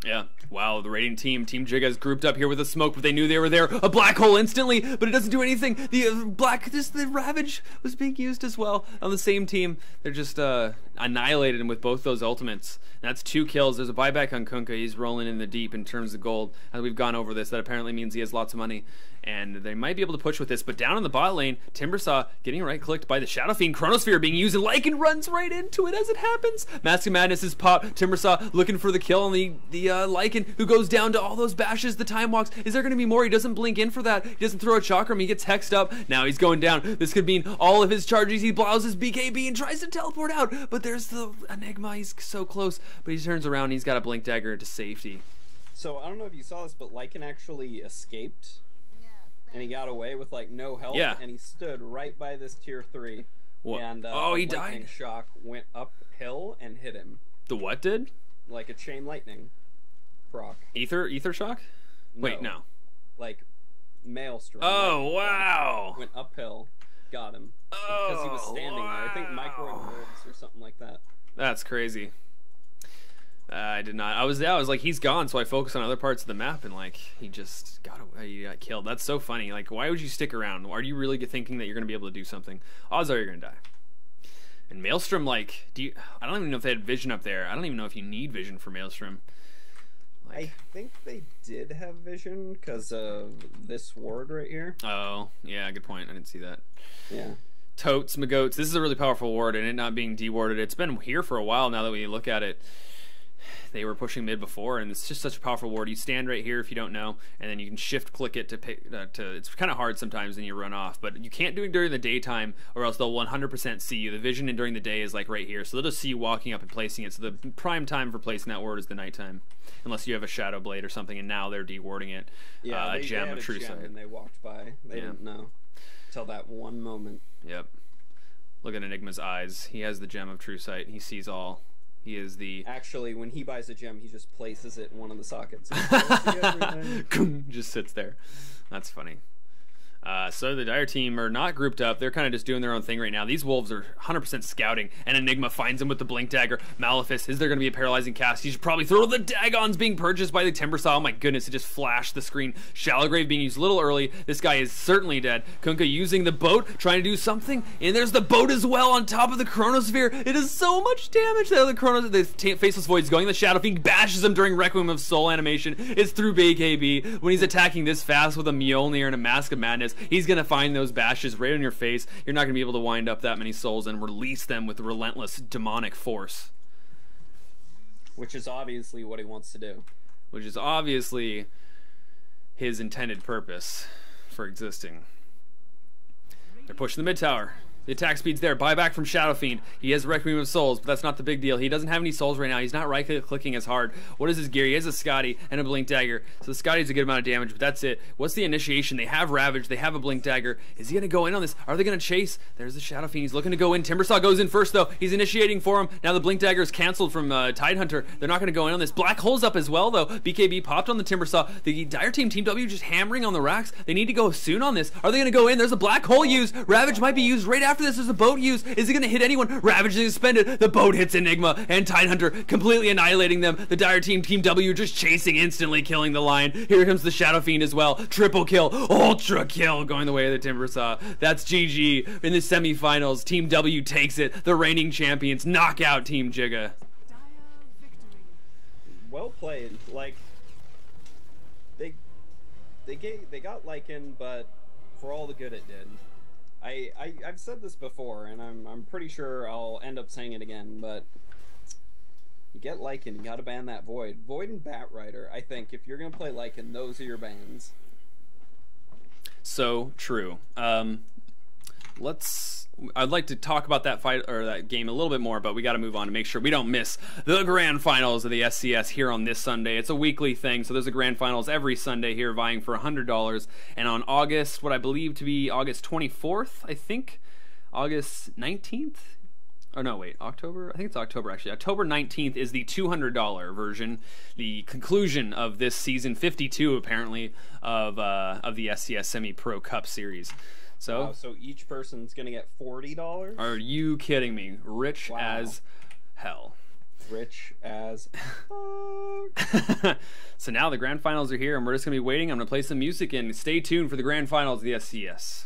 Yeah. Wow, the raiding team, Team JIGGA, is grouped up here with a smoke, but they knew they were there. A black hole instantly, but it doesn't do anything. The the Ravage was being used as well on the same team. They're just annihilated him with both those ultimates. And that's 2 kills. There's a buyback on Kunkka. He's rolling in the deep in terms of gold. As we've gone over this, that apparently means he has lots of money. And they might be able to push with this. But down in the bot lane, Timbersaw getting right-clicked by the Shadow Fiend. Chronosphere being used, and Lycan runs right into it as it happens. Mask of Madness is popped. Timbersaw looking for the kill on the Lycan, who goes down to all those bashes, the time walks. Is there going to be more? He doesn't blink in for that. He doesn't throw a chakram. He gets hexed up. Now he's going down. This could mean all of his charges. He blows his BKB and tries to teleport out. But there's the Enigma. He's so close. But he turns around. And he's got a blink dagger to safety. So I don't know if you saw this, but Lycan actually escaped. And he got away with like no health. Yeah. And he stood right by this tier 3. What? And he died. Shock went uphill and hit him. The what did? Like a chain lightning proc. Ether shock? No. Wait, no. Like Maelstrom. Oh, wow. Went uphill, got him. Oh, because he was standing wow. there. I think micro wolves or something like that. That's crazy. I did not. I was like, he's gone, so I focused on other parts of the map, and like he just got killed. That's so funny. Like, why would you stick around? Are you really thinking that you're gonna be able to do something? Odds are you're gonna die. And Maelstrom, like, I don't even know if they had vision up there. I don't even know if you need vision for Maelstrom. Like, I think they did have vision because of this ward right here. Oh, yeah, good point. I didn't see that. Yeah. Totes, Magoats. This is a really powerful ward, and it not being dewarded. It's been here for a while now that we look at it. They were pushing mid before, and it's just such a powerful ward. You stand right here if you don't know, and then you can shift click it to pick. It's kind of hard sometimes, and you run off. But you can't do it during the daytime, or else they'll 100% see you. The vision and during the day is like right here, so they'll just see you walking up and placing it. So the prime time for placing that ward is the nighttime, unless you have a Shadow Blade or something, and now they're dewarding it. Yeah, a gem had of True Sight, and they walked by. They didn't know till that one moment. Yep. Look at Enigma's eyes. He has the gem of True Sight. He sees all. He is the... Actually, when he buys a gem, he just places it in one of the sockets. Just sits there. That's funny. So the Dire team are not grouped up. They're kind of just doing their own thing right now. These wolves are 100% scouting, and Enigma finds him with the blink dagger. Malefice, is there going to be a paralyzing cast? He should probably throw the Dagons being purchased by the Timbersaw. Oh my goodness, it just flashed the screen. Shallowgrave being used a little early. This guy is certainly dead. Kunkka using the boat, trying to do something, and there's the boat as well on top of the Chronosphere. It is so much damage there. The Faceless Void's going. The Shadow Fiend bashes him during Requiem of Soul animation. It's through BKB. When he's attacking this fast with a Mjolnir and a Mask of Madness, he's gonna find those bashes right on your face. You're not gonna be able to wind up that many souls and release them with relentless demonic force. Which is obviously what he wants to do. Which is obviously his intended purpose for existing. They're pushing the mid tower. The attack speed's there. Buyback from Shadow Fiend. He has Requiem of Souls, but that's not the big deal. He doesn't have any souls right now. He's not right-clicking as hard. What is his gear? He has a Scotty and a Blink Dagger. So the Scotty's a good amount of damage, but that's it. What's the initiation? They have Ravage. They have a Blink Dagger. Is he going to go in on this? Are they going to chase? There's the Shadow Fiend. He's looking to go in. Timbersaw goes in first, though. He's initiating for him. Now the Blink Dagger is canceled from Tidehunter. They're not going to go in on this. Black Hole's up as well, though. BKB popped on the Timbersaw. The Dire Team, Team W, just hammering on the racks. They need to go soon on this. Are they going to go in? There's a Black Hole used. Ravage might be used right after this. There's a boat used. Is he going to hit anyone? Ravage is suspended. The boat hits Enigma, and Tidehunter completely annihilating them. The Dire Team, Team W, just chasing, instantly killing the Lion. Here comes the Shadow Fiend as well. Triple kill, ultra kill, going the way of the Timbersaw. That's GG in the semifinals. Team W takes it. The reigning champions knock out Team JIGGA. Well played. Like, they got Lycan, but for all the good it did. I've said this before, and I'm pretty sure I'll end up saying it again, but you get Lycan, you gotta ban that Void. Void and Batrider, I think, if you're gonna play Lycan, those are your bans. So true. I'd like to talk about that fight or that game a little bit more, but we got to move on to make sure we don't miss the grand finals of the SCS here on this Sunday. It's a weekly thing, so there's a grand finals every Sunday here, vying for $100. And on August, what I believe to be August 24th, I think, August 19th. Oh no, wait, October? I think it's October actually. October 19th is the $200 version, the conclusion of this season 52 apparently of the SCS Semi-Pro Cup Series. So, wow, so each person's gonna get $40? Are you kidding me? Rich as hell. Rich as fuck. So now the grand finals are here, and we're just gonna be waiting. I'm gonna play some music and stay tuned for the grand finals of the SCS.